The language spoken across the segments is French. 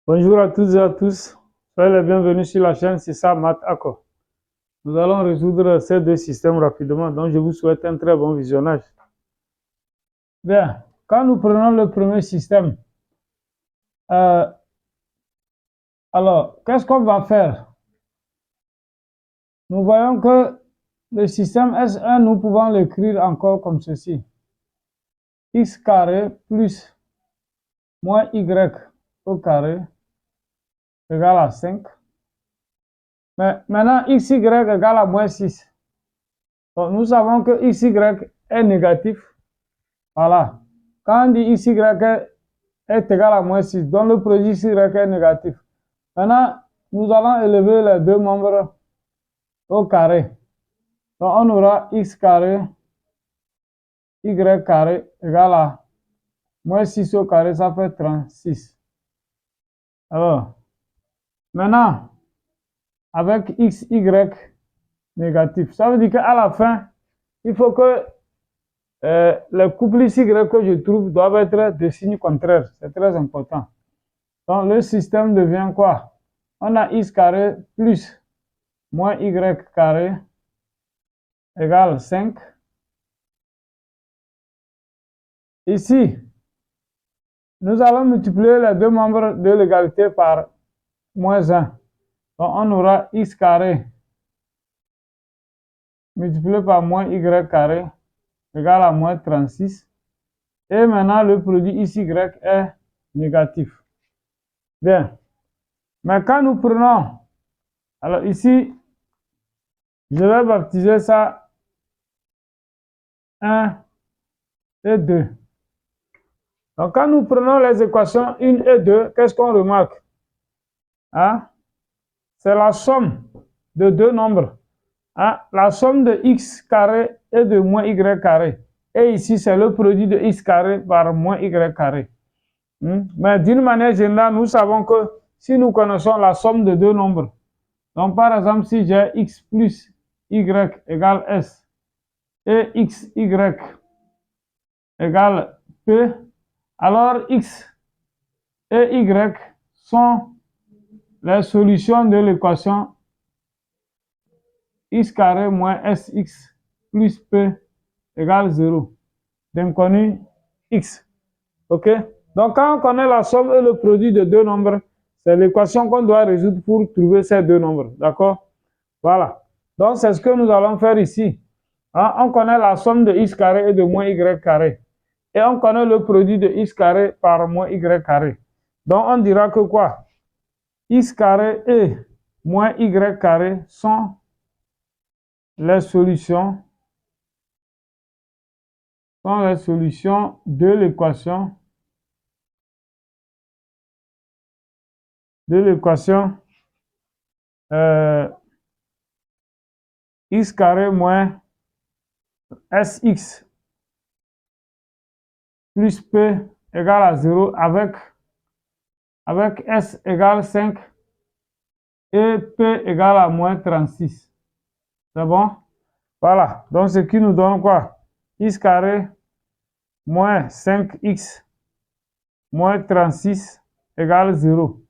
Bonjour à toutes et à tous. Soyez les bienvenus sur la chaîne C'est ça, Math Acco. Nous allons résoudre ces deux systèmes rapidement, donc je vous souhaite un très bon visionnage. Bien, quand nous prenons le premier système, alors, qu'est-ce qu'on va faire? Nous voyons que le système S1, nous pouvons l'écrire encore comme ceci. X carré plus moins Y au carré égale à 5. Mais maintenant, XY égale à moins 6. Donc, nous savons que XY est négatif. Voilà. Quand on dit XY est égal à moins 6, donc le produit XY est négatif. Maintenant, nous allons élever les deux membres au carré. Donc, on aura X carré, Y carré égale à moins 6 au carré, ça fait 36. Alors, maintenant, avec XY négatif, ça veut dire qu'à la fin, il faut que les couples XY que je trouve doivent être de signes contraires. C'est très important. Donc, le système devient quoi? On a X carré plus moins Y carré égale 5. Ici, nous allons multiplier les deux membres de l'égalité par moins 1. Donc, on aura X carré multiplié par moins Y carré égale à moins 36. Et maintenant, le produit XY est négatif. Bien. Mais quand nous prenons, alors ici, je vais baptiser ça 1 et 2. Donc, quand nous prenons les équations 1 et 2, qu'est-ce qu'on remarque? Hein? C'est la somme de deux nombres. Hein? La somme de x carré et de moins y carré. Et ici, c'est le produit de x carré par moins y carré. Mais d'une manière générale, nous savons que si nous connaissons la somme de deux nombres, donc par exemple, si j'ai x plus y égale s et xy égale p, alors x et y sont les solutions de l'équation x carré moins sx plus p égale 0 d'inconnu x. OK? Donc, quand on connaît la somme et le produit de deux nombres, c'est l'équation qu'on doit résoudre pour trouver ces deux nombres. D'accord? Voilà. Donc, c'est ce que nous allons faire ici. Hein? On connaît la somme de x carré et de moins y carré. Et on connaît le produit de x carré par moins y carré. Donc, on dira que quoi? X carré et moins y carré sont les solutions de l'équation x carré moins sx plus p égale à 0 avec s égale 5 et p égale à moins 36. C'est bon? Voilà. Donc, ce qui nous donne quoi? X carré moins 5x moins 36 égale 0.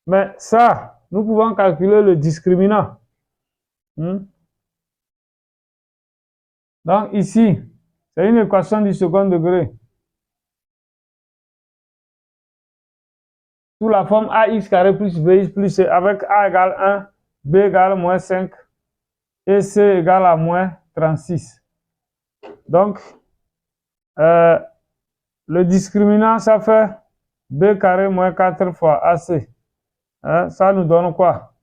Mais ça, nous pouvons calculer le discriminant. Donc, ici, c'est une équation du second degré. Sous la forme ax carré plus bx plus c avec a égale 1, b égale moins 5 et c égale à moins 36. Donc, le discriminant, ça fait b carré moins 4 fois ac. Hein, ça nous donne quoi?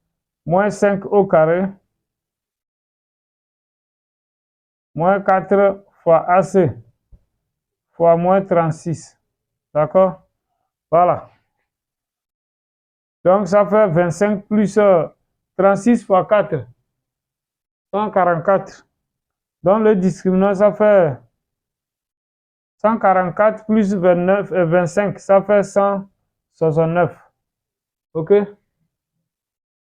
Moins 5 au carré, moins 4 fois ac, fois moins 36. D'accord? Voilà. Donc, ça fait 25 plus 36 fois 4, 144. Donc, le discriminant, ça fait 144 plus 29 et 25, ça fait 169. OK?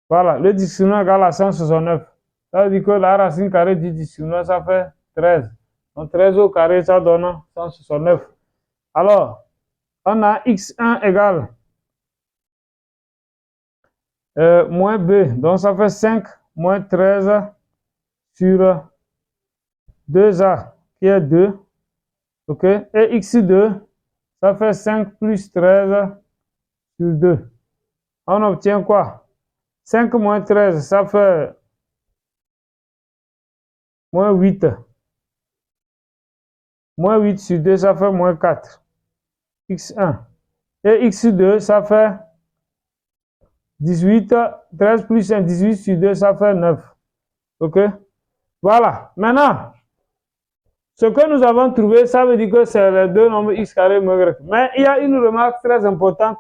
Voilà, le discriminant égale à 169. Ça veut dire que la racine carrée du discriminant, ça fait 13. Donc, 13 au carré, ça donne 169. Alors, on a x1 égale moins b. Donc, ça fait 5 moins 13 sur 2a, qui est 2. OK? Et x2, ça fait 5 plus 13 sur 2. On obtient quoi? 5 moins 13, ça fait moins 8. Moins 8 sur 2, ça fait moins 4. x1. Et x2, ça fait 18. 13 plus 1, 18 sur 2, ça fait 9. OK? Voilà. Maintenant, ce que nous avons trouvé, ça veut dire que c'est les deux nombres x carré moins y. Mais il y a une remarque très importante.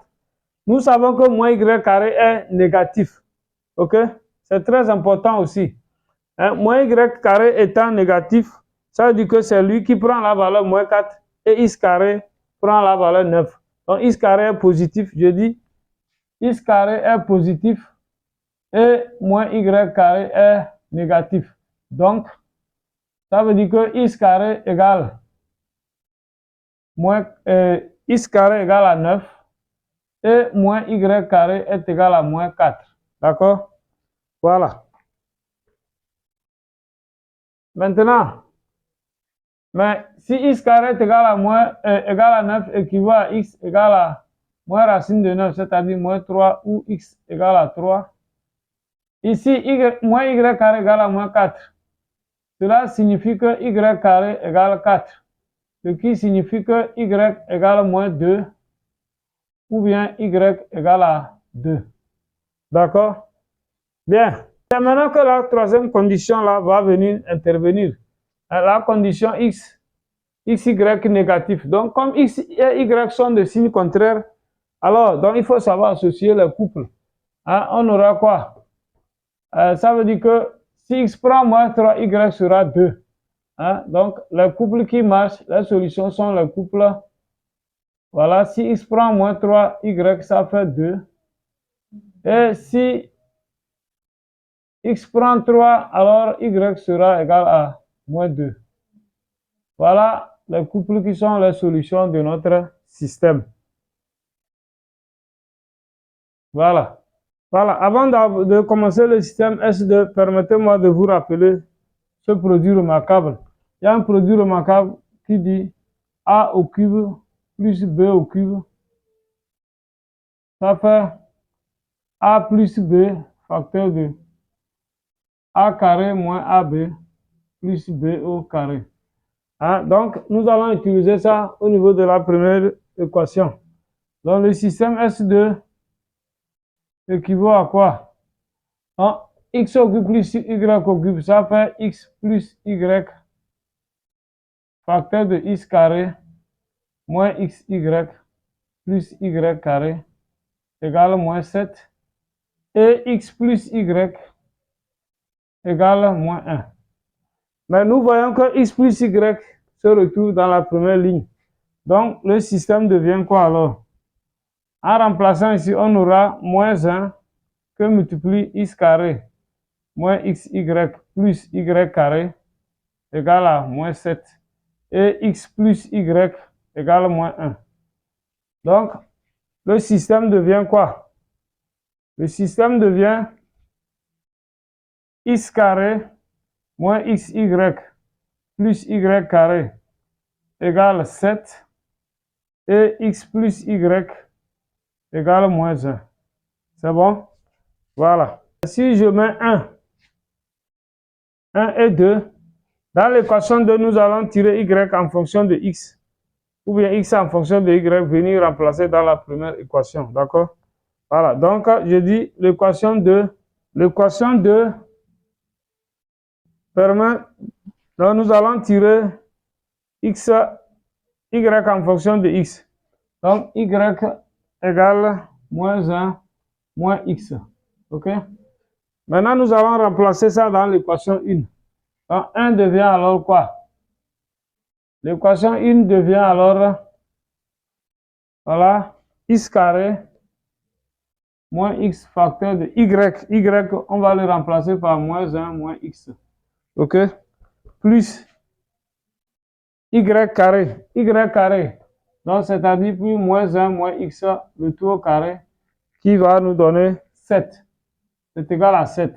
Nous savons que moins y carré est négatif. OK? C'est très important aussi. Hein? Moins y carré étant négatif, ça veut dire que c'est lui qui prend la valeur moins 4 et x carré prend la valeur 9. Donc x carré est positif. Je dis x carré est positif et moins y carré est négatif. Donc, ça veut dire que x carré égale x carré égale à 9 et moins y carré est égal à moins 4. D'accord? Voilà. Maintenant, mais si x carré est égal à 9 équivaut à x égale à moins racine de 9, c'est-à-dire moins 3 ou x égale à 3. Ici, moins y carré égale à moins 4. Cela signifie que y carré égale 4. Ce qui signifie que y égale moins 2 ou bien y égale à 2. D'accord? Bien. C'est maintenant que la troisième condition là va venir intervenir. La condition x, y négatif. Donc, comme x et y sont de signes contraires, alors donc il faut savoir associer les couples. Hein, on aura quoi? Ça veut dire que si x prend moins 3, y sera 2. Hein, donc, les couples qui marchent, les solutions sont les couples. Voilà, si x prend moins 3, y ça fait 2. Et si x prend 3, alors y sera égal à moins 2. Voilà les couples qui sont les solutions de notre système. Voilà. Voilà. Avant de commencer le système S2, permettez-moi de vous rappeler ce produit remarquable. Il y a un produit remarquable qui dit A au cube plus B au cube. Ça fait A plus B facteur de A carré moins AB plus B au carré. Hein? Donc, nous allons utiliser ça au niveau de la première équation. Donc, le système S2 équivaut à quoi? Hein? X au cube plus Y au cube, ça fait X plus Y facteur de X carré moins XY plus Y carré égale moins 7 et X plus Y égale moins 1. Mais nous voyons que X plus Y se retrouve dans la première ligne. Donc, le système devient quoi alors? En remplaçant ici, on aura moins 1 que multiplie X carré moins XY plus Y carré égale à moins 7. Et X plus Y égale moins 1. Donc, le système devient quoi? Le système devient X carré moins XY plus Y carré égale 7 et X plus Y égale moins 1. C'est bon? Voilà. Si je mets 1 et 2, dans l'équation 2, nous allons tirer Y en fonction de X. Ou bien X en fonction de Y, venir remplacer dans la première équation. D'accord? Voilà. Donc, je dis l'équation 2. L'équation 2 permet, donc nous allons tirer X, Y en fonction de X. Donc, Y égale moins 1 moins X. OK? Maintenant, nous allons remplacer ça dans l'équation 1. Donc, 1 devient alors quoi? L'équation 1 devient alors, voilà, X carré moins X facteur de Y. Y, on va le remplacer par moins 1 moins X. OK? Plus Y carré. Y carré. Donc, c'est-à-dire plus moins 1 moins X, le tout au carré, qui va nous donner 7. c'est égal à 7.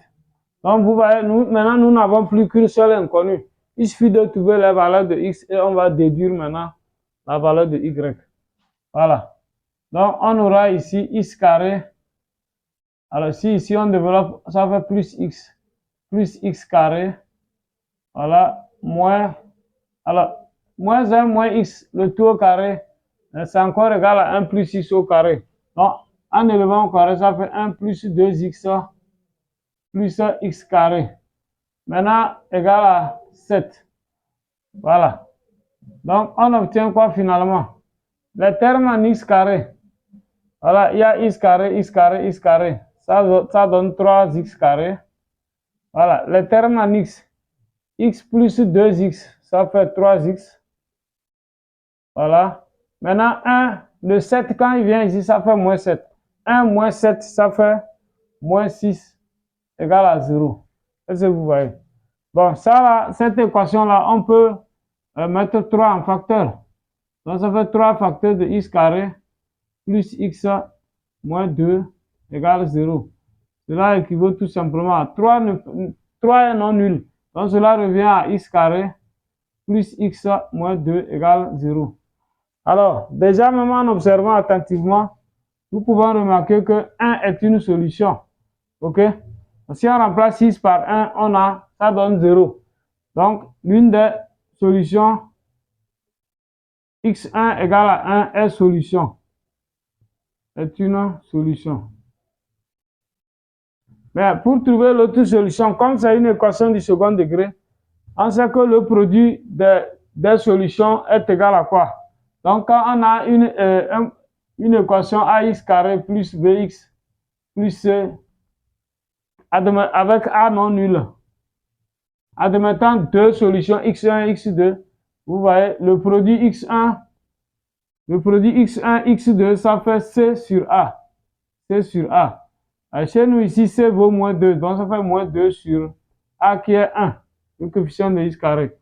Donc, vous voyez, maintenant, nous n'avons plus qu'une seule inconnue. Il suffit de trouver la valeur de x et on va déduire maintenant la valeur de y. Voilà. Donc, on aura ici x carré. Alors, si ici on développe, ça fait plus x carré. Voilà, moins, alors, moins 1 moins x, le tout au carré, c'est encore égal à 1 plus x au carré. Donc, en élevant au carré, ça fait 1 plus 2x plus x carré. Maintenant, égal à 7. Voilà. Donc, on obtient quoi finalement? Les termes en x carré. Voilà, il y a x carré, x carré, x carré. Ça donne 3x carré. Voilà, les termes en x. X plus 2x, ça fait 3x. Voilà. Maintenant, 1, le 7, quand il vient ici, ça fait moins 7. 1 moins 7, ça fait moins 6, égal à 0. Est-ce que vous voyez? Bon, ça là, cette équation-là, on peut mettre 3 en facteur. Donc, ça fait 3 facteurs de x carré plus x moins 2 égale 0. Cela équivaut tout simplement à 3 est non nul. Donc, cela revient à x carré plus x moins 2 égale 0. Alors, déjà, même en observant attentivement, nous pouvons remarquer que 1 est une solution. OK? Si on remplace 6 par 1, ça donne 0. Donc, l'une des solutions x1 égale à 1 est solution. Est une solution. Mais pour trouver l'autre solution, comme c'est une équation du second degré, on sait que le produit des solutions est égal à quoi? Donc, quand on a une équation ax carré plus bx plus c avec a non nul, admettant deux solutions x1 et x2, vous voyez, le produit x1, x2, ça fait c sur a. C sur a. Chez nous ici, c vaut moins 2, donc ça fait moins 2 sur a qui est 1, le coefficient de x carré.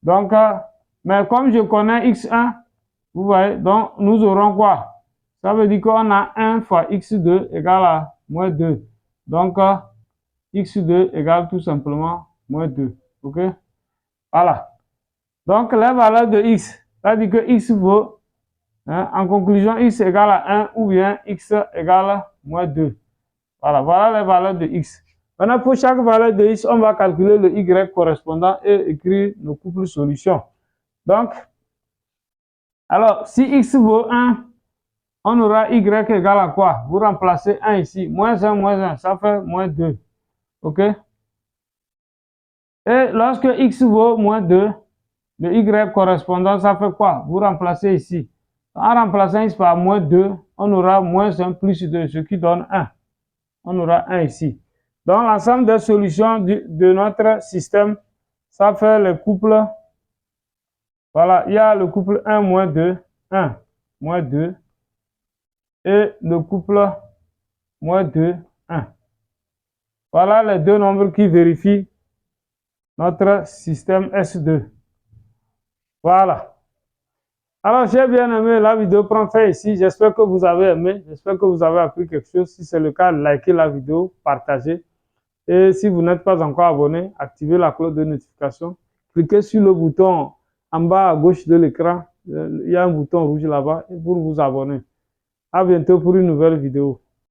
Donc, mais comme je connais x1, vous voyez, donc nous aurons quoi? Ça veut dire qu'on a 1 fois x2 égale à moins 2. Donc, x2 égale tout simplement moins 2. OK? Voilà. Donc, la valeur de x, ça veut dire que x vaut, en conclusion, x égale à 1 ou bien x égale à moins 2. Voilà, voilà les valeurs de x. Maintenant, pour chaque valeur de x, on va calculer le y correspondant et écrire nos couples solutions. Donc, alors, si x vaut 1, on aura y égale à quoi? Vous remplacez 1 ici. Moins 1, ça fait moins 2. OK? Et lorsque x vaut moins 2, le y correspondant, ça fait quoi? Vous remplacez ici. En remplaçant x par moins 2, on aura moins 1 plus 2, ce qui donne 1. On aura 1 ici. Donc, l'ensemble des solutions de notre système, ça fait le couple. Voilà, il y a le couple 1 moins 2, 1 moins 2. Et le couple moins 2, 1. Voilà les deux nombres qui vérifient notre système S2. Voilà. Alors, j'ai bien aimé la vidéo prend fin ici. J'espère que vous avez aimé. J'espère que vous avez appris quelque chose. Si c'est le cas, likez la vidéo, partagez. Et si vous n'êtes pas encore abonné, activez la cloche de notification. Cliquez sur le bouton en bas à gauche de l'écran. Il y a un bouton rouge là-bas pour vous abonner. À bientôt pour une nouvelle vidéo.